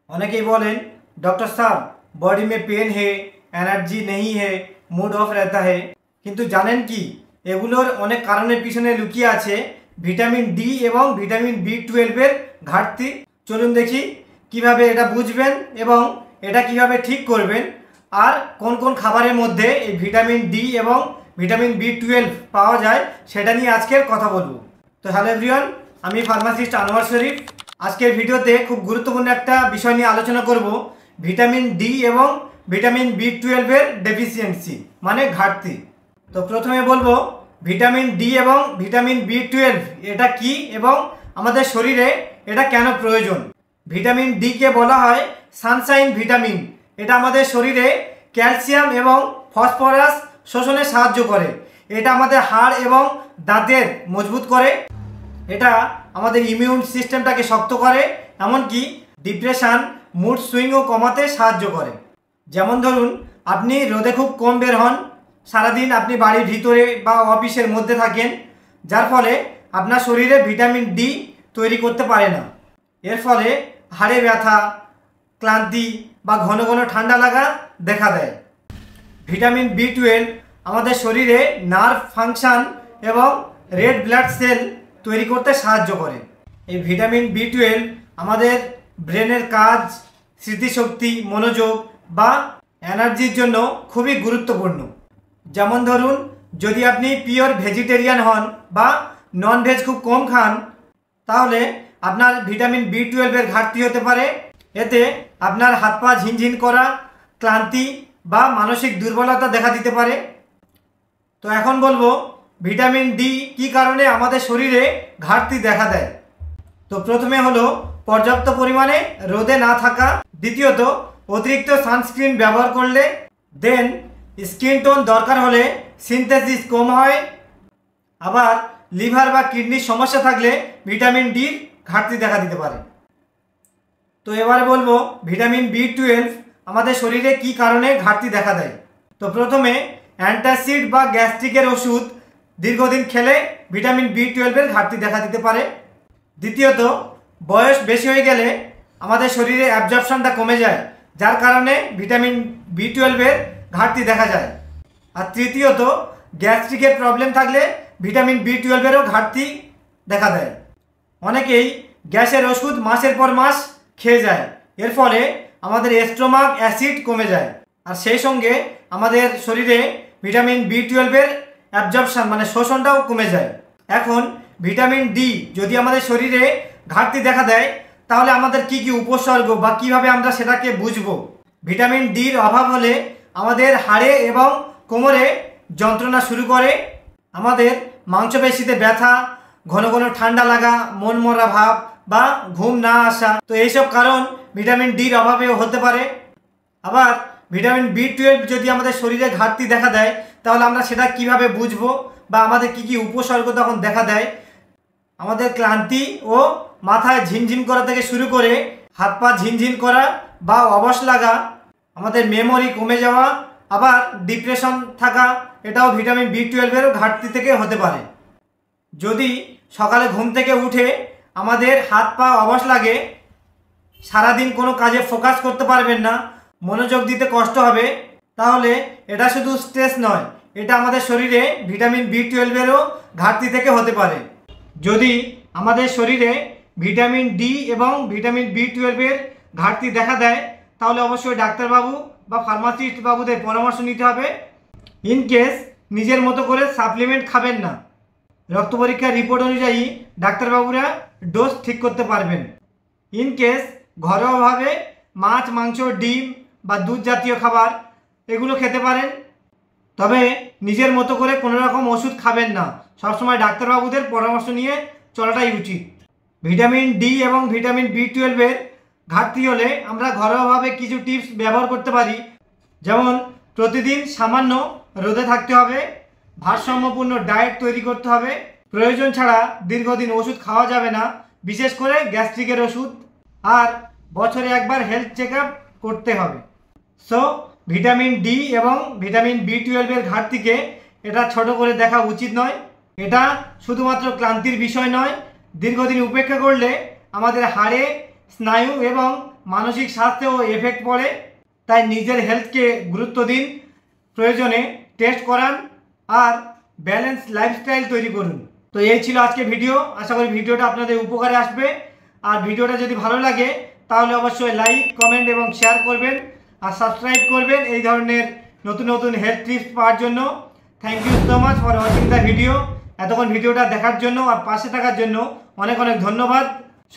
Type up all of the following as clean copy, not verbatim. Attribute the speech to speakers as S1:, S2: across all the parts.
S1: অনেকেই বলেন डॉक्टर साहब बॉडी में पेन है, एनार्जी नहीं है, मूड ऑफ रहता है। কিন্তু জানেন কি এগুলোর অনেক কারণের পিছনে লুকিয়ে আছে ভিটামিন ডি এবং ভিটামিন বি12 এর ঘাটতি। চলুন দেখি কিভাবে এটা বুঝবেন এবং এটা কিভাবে ঠিক করবেন আর কোন কোন খাবারের মধ্যে এই ভিটামিন ডি এবং ভিটামিন বি12 পাওয়া যায় সেটা নিয়ে আজকের কথা বলবো। তো হ্যালো এভরিওয়ান, আমি ফার্মাসিস্ট আনোয়ার শরীফ। আজকের ভিডিওতে খুব গুরুত্বপূর্ণ একটা বিষয় নিয়ে আলোচনা করব, ভিটামিন ডি এবং ভিটামিন বি12 এর ডেফিসিয়েন্সি মানে ঘাটতি। তো প্রথমে বলবো ভিটামিন ডি এবং ভিটামিন বি12 এটা কি এবং আমাদের শরীরে এটা কেন প্রয়োজন। ভিটামিন ডি কে বলা হয় সানশাইন ভিটামিন। এটা আমাদের শরীরে ক্যালসিয়াম এবং ফসফরাস শোষণে সাহায্য করে। এটা আমাদের হাড় এবং দাঁতের মজবুত করে। এটা আমাদের ইমিউন সিস্টেমটাকে শক্ত করে, এমনকি ডিপ্রেশন, মুড সুইংও কমাতে সাহায্য করে। যেমন ধরুন আপনি রোদে খুব কম বের হন, সারাদিন আপনি বাড়ির ভিতরে বা অফিসের মধ্যে থাকেন, যার ফলে আপনার শরীরে ভিটামিন ডি তৈরি করতে পারে না। এর ফলে হাড়ে ব্যথা, ক্লান্তি বা ঘন ঘন ঠান্ডা লাগা দেখা দেয়। ভিটামিন বি12 আমাদের শরীরে নার্ভ ফাংশন এবং রেড ব্লাড সেল তৈরি করতে সাহায্য করে। এই ভিটামিন বি12 আমাদের ব্রেনের কাজ, স্মৃতিশক্তি, মনোযোগ বা এনার্জির জন্য খুবই গুরুত্বপূর্ণ। যেমন ধরুন যদি আপনি পিওর ভেজিটেরিয়ান হন বা নন ভেজ খুব কম খান, তাহলে আপনার ভিটামিন বি12 এর ঘাটতি হতে পারে। এতে আপনার হাত পা ঝিনঝিন করা, ক্লান্তি বা মানসিক দুর্বলতা দেখা দিতে পারে। তো এখন বলবো ভিটামিন ডি কী কারণে আমাদের শরীরে ঘাটতি দেখা দেয়। তো প্রথমে হলো পর্যাপ্ত পরিমাণে রোদে না থাকা, দ্বিতীয়ত অতিরিক্ত সানস্ক্রিন ব্যবহার করলে, দেন স্কিন টোন দরকার হলে সিনথেসিস কম হয়, আবার লিভার বা কিডনির সমস্যা থাকলে ভিটামিন ডির ঘাটতি দেখা দিতে পারে। তো এবারে বলবো ভিটামিন বি12 আমাদের শরীরে কী কারণে ঘাটতি দেখা দেয়। তো প্রথমে অ্যান্টাসিড বা গ্যাস্ট্রিকের ওষুধ দীর্ঘদিন খেলে ভিটামিন বি12 এর ঘাটতি দেখা দিতে পারে। দ্বিতীয়ত বয়স বেশি হয়ে গেলে আমাদের শরীরে অ্যাবজর্পশনটা কমে যায়, যার কারণে ভিটামিন বি12 এর ঘাটতি দেখা যায়। আর তৃতীয়ত গ্যাস্ট্রিকের প্রবলেম থাকলে ভিটামিন বি12 এরও ঘাটতি দেখা দেয়। অনেকেই গ্যাসের ওষুধ মাসের পর মাস খেয়ে যায়, এর ফলে আমাদের স্টোমাক অ্যাসিড কমে যায় আর সেই সঙ্গে আমাদের শরীরে ভিটামিন বি12 এর অ্যাবজর্পশন মানে শোষণটাও কমে যায়। এখন ভিটামিন ডি যদি আমাদের শরীরে ঘাটতি দেখা দেয় তাহলে আমাদের কি কি উপসর্গ বা কিভাবে আমরা সেটাকে বুঝবো। ভিটামিন ডির অভাব হলে আমাদের হাড়ে এবং কোমরে যন্ত্রণা শুরু করে, আমাদের মাংসপেশিতে ব্যথা, ঘন ঘন ঠান্ডা লাগা, মন মরা ভাব বা ঘুম না আসা। তো এইসব কারণ ভিটামিন ডির অভাবেও হতে পারে। আবার ভিটামিন বি12 যদি আমাদের শরীরে ঘাটতি দেখা দেয় তাহলে আমরা সেটা কিভাবে বুঝবো বা আমাদের কি কি উপসর্গ তখন দেখা দেয়। আমাদের ক্লান্তি ও মাথায় ঝিনঝিন করা থেকে শুরু করে হাত পা ঝিনঝিন করা বা অবশ লাগা, আমাদের মেমোরি কমে যাওয়া, আবার ডিপ্রেশন থাকা, এটাও ভিটামিন বি12 এর ঘাটতি থেকে হতে পারে। যদি সকালে ঘুম থেকে উঠে আমাদের হাত পা অবশ লাগে, সারাদিন কোনো কাজে ফোকাস করতে পারবেন না, মনোযোগ দিতে কষ্ট হবে, তাহলে এটা শুধু স্ট্রেস নয়, এটা আমাদের শরীরে ভিটামিন বি12 এরও ঘাটতি থেকে হতে পারে। যদি আমাদের শরীরে ভিটামিন ডি এবং ভিটামিন বি12 এর ঘাটতি দেখা দেয় তাহলে অবশ্যই ডাক্তারবাবু বা ফার্মাসিস্ট বাবুদের পরামর্শ নিতে হবে। ইন কেস নিজের মতো করে সাপ্লিমেন্ট খাবেন না, রক্ত পরীক্ষার রিপোর্ট অনুযায়ী ডাক্তারবাবুরা ডোজ ঠিক করতে পারবেন। ইন কেস ঘরোয়াভাবে মাছ, মাংস, ডিম বা দুধ জাতীয় খাবার এগুলো খেতে পারেন, তবে নিজের মতো করে কোনো রকম ওষুধ খাবেন না, সবসময় ডাক্তারবাবুদের পরামর্শ নিয়ে চলাটাই উচিত। ভিটামিন ডি এবং ভিটামিন বি12 এর ঘাটতি হলে আমরা ঘরোয়াভাবে কিছু টিপস ব্যবহার করতে পারি। যেমন প্রতিদিন সামান্য রোদে থাকতে হবে, ভারসাম্যপূর্ণ ডায়েট তৈরি করতে হবে, প্রয়োজন ছাড়া দীর্ঘদিন ওষুধ খাওয়া যাবে না, বিশেষ করে গ্যাস্ট্রিকের ওষুধ, আর বছরে একবার হেলথ চেক আপ করতে হবে। সো ভিটামিন ডি এবং ভিটামিন বি12 এর ঘাটতিকে এটা ছোট করে দেখা উচিত নয়। এটা শুধুমাত্র ক্লান্তির বিষয় নয়, দীর্ঘদিন উপেক্ষা করলে আমাদের হাড়ে, স্নায়ু এবং মানসিক স্বাস্থ্যেও এফেক্ট পড়ে। তাই নিজের হেলথকে গুরুত্ব দিন, প্রয়োজনে টেস্ট করান আর ব্যালেন্স লাইফস্টাইল তৈরি করুন। তো এই ছিল আজকে ভিডিও। আশা করি ভিডিওটা আপনাদের উপকারে আসবে। আর ভিডিওটা যদি ভালো লাগে তাহলে অবশ্যই লাইক, কমেন্ট এবং শেয়ার করবেন আর সাবস্ক্রাইব করবেন এই ধরনের নতুন নতুন হেলথ টিপস পাওয়ার জন্য। Thank you so much for watching the video. এতক্ষণ ভিডিওটা দেখার জন্য আর পাশে থাকার জন্য অনেক অনেক ধন্যবাদ।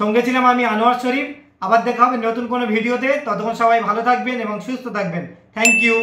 S1: সঙ্গে ছিলাম আমি আনোয়ার শরীফ। আবার দেখা হবে নতুন কোনো ভিডিওতে। ততক্ষণ সবাই ভালো থাকবেন এবং সুস্থ থাকবেন। Thank you.